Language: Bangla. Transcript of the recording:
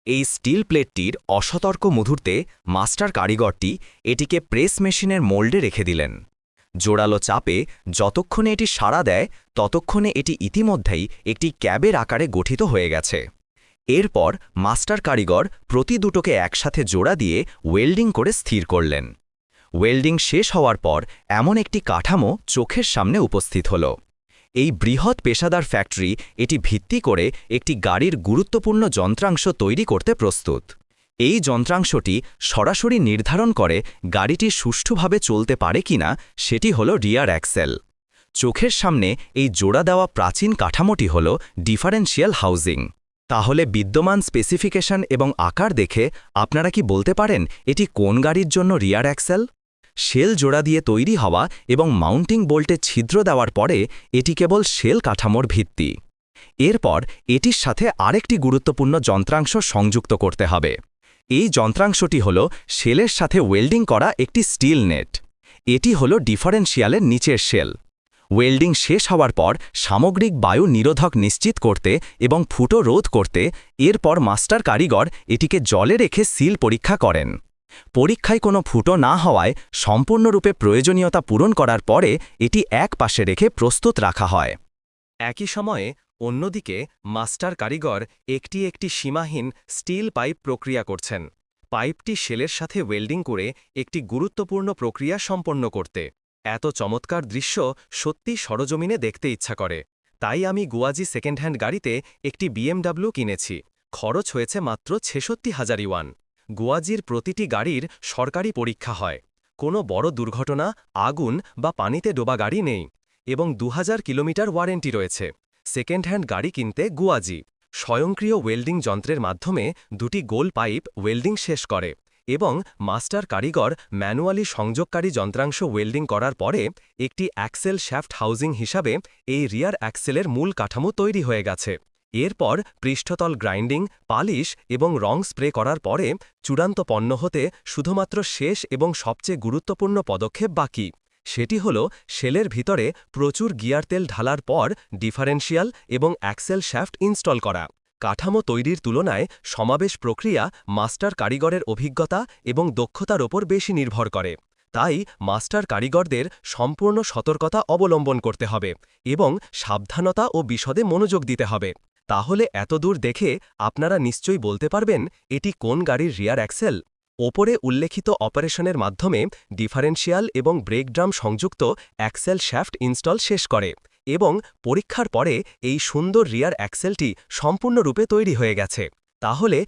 এই স্টিল প্লেটটির অসতর্ক মুহূর্তে মাস্টার কারিগরটি এটিকে প্রেস মেশিনের মোল্ডে রেখে দিলেন। জোরালো চাপে যতক্ষণে এটি সাড়া দেয় ততক্ষণে এটি ইতিমধ্যেই একটি ক্যাবের আকারে গঠিত হয়ে গেছে। এরপর মাস্টার কারিগর প্রতি দুটোকে একসাথে জোড়া দিয়ে ওয়েল্ডিং করে স্থির করলেন। ওয়েল্ডিং শেষ হওয়ার পর এমন একটি কাঠামো চোখের সামনে উপস্থিত হল। এই বৃহৎ পেশাদার ফ্যাক্টরি এটি ভিত্তি করে একটি গাড়ির গুরুত্বপূর্ণ যন্ত্রাংশ তৈরি করতে প্রস্তুত। এই যন্ত্রাংশটি সরাসরি নির্ধারণ করে গাড়িটি সুষ্ঠুভাবে চলতে পারে কিনা, সেটি হল রিয়ার অ্যাক্সেল। চোখের সামনে এই জোড়া দেওয়া প্রাচীন কাঠামোটি হল ডিফারেন্সিয়াল হাউজিং। তাহলে বিদ্যমান স্পেসিফিকেশন এবং আকার দেখে আপনারা কি বলতে পারেন এটি কোন গাড়ির জন্য রিয়ার অ্যাক্সেল? শেল জোড়া দিয়ে তৈরি হওয়া এবং মাউন্টিং বোল্টে ছিদ্র দেওয়ার পরে এটি কেবল শেল কাঠামোর ভিত্তি। এরপর এটির সাথে আরেকটি গুরুত্বপূর্ণ যন্ত্রাংশ সংযুক্ত করতে হবে। এই যন্ত্রাংশটি হল শেলের সাথে ওয়েল্ডিং করা একটি স্টিল নেট। এটি হল ডিফারেন্সিয়ালের নিচের শেল। ওয়েল্ডিং শেষ হওয়ার পর সামগ্রিক বায়ু নিরোধক নিশ্চিত করতে এবং ফুটো রোধ করতে এরপর মাস্টার কারিগর এটিকে জলে রেখে সিল পরীক্ষা করেন। পরীক্ষায় কোনো ফুটো না হওয়ায় সম্পূর্ণরূপে প্রয়োজনীয়তা পূরণ করার পরে এটি এক পাশে রেখে প্রস্তুত রাখা হয়। একই সময়ে অন্যদিকে মাস্টার কারিগর একটি একটি সীমাহীন স্টিল পাইপ প্রক্রিয়া করছেন। পাইপটি শেলের সাথে ওয়েল্ডিং করে একটি গুরুত্বপূর্ণ প্রক্রিয়া সম্পন্ন করতে। এত চমৎকার দৃশ্য সত্যি সরজমিনে দেখতে ইচ্ছা করে। তাই আমি গুয়াজি সেকেন্ড হ্যান্ড গাড়িতে একটি BMW কিনেছি। খরচ হয়েছে মাত্র ৬৬,০০০ ইউয়ান। গুয়াজির প্রতিটি গাড়ির সরকারি পরীক্ষা হয়। কোনো বড় দুর্ঘটনা, আগুন বা পানিতে ডোবা গাড়ি নেই এবং ২০০০ কিলোমিটার ওয়ারেন্টি রয়েছে। সেকেন্ড হ্যান্ড গাড়ি কিনতে গুয়াজি স্বয়ংক্রিয় ওয়েল্ডিং যন্ত্রের মাধ্যমে দুটি গোল পাইপ ওয়েল্ডিং শেষ করে এবং মাস্টার কারিগর ম্যানুয়ালি সংযোগকারী যন্ত্রাংশ ওয়েল্ডিং করার পরে একটি অ্যাক্সেল শ্যাফট হাউজিং হিসাবে এই রিয়ার অ্যাক্সেলের মূল কাঠামো তৈরি হয়ে গেছে। এরপর পৃষ্ঠতল গ্রাইন্ডিং, পালিশ এবং রং স্প্রে করার পরে চূড়ান্ত পণ্য হতে শুধুমাত্র শেষ এবং সবচেয়ে গুরুত্বপূর্ণ পদক্ষেপ বাকি। সেটি হল শেলের ভিতরে প্রচুর গিয়ার তেল ঢালার পর ডিফারেন্সিয়াল এবং অ্যাক্সেল শ্যাফট ইনস্টল করা। কাঠামো তৈরির তুলনায় সমাবেশ প্রক্রিয়া মাস্টার কারিগরের অভিজ্ঞতা এবং দক্ষতার ওপর বেশি নির্ভর করে। তাই মাস্টার কারিগরদের সম্পূর্ণ সতর্কতা অবলম্বন করতে হবে এবং সাবধানতা ও বিশদে মনোযোগ দিতে হবে। তাহলে এতদূর দেখে আপনারা নিশ্চয়ই বলতে পারবেন এটি কোন গাড়ির রিয়ার অ্যাক্সেল। ওপরে উল্লেখিত অপারেশনের মাধ্যমে ডিফারেন্সিয়াল এবং ব্রেক ড্রাম সংযুক্ত অ্যাক্সেল শ্যাফট ইনস্টল শেষ করে এবং পরীক্ষার পরে এই সুন্দর রিয়ার অ্যাক্সেলটি সম্পূর্ণরূপে তৈরি হয়ে গেছে। তাহলে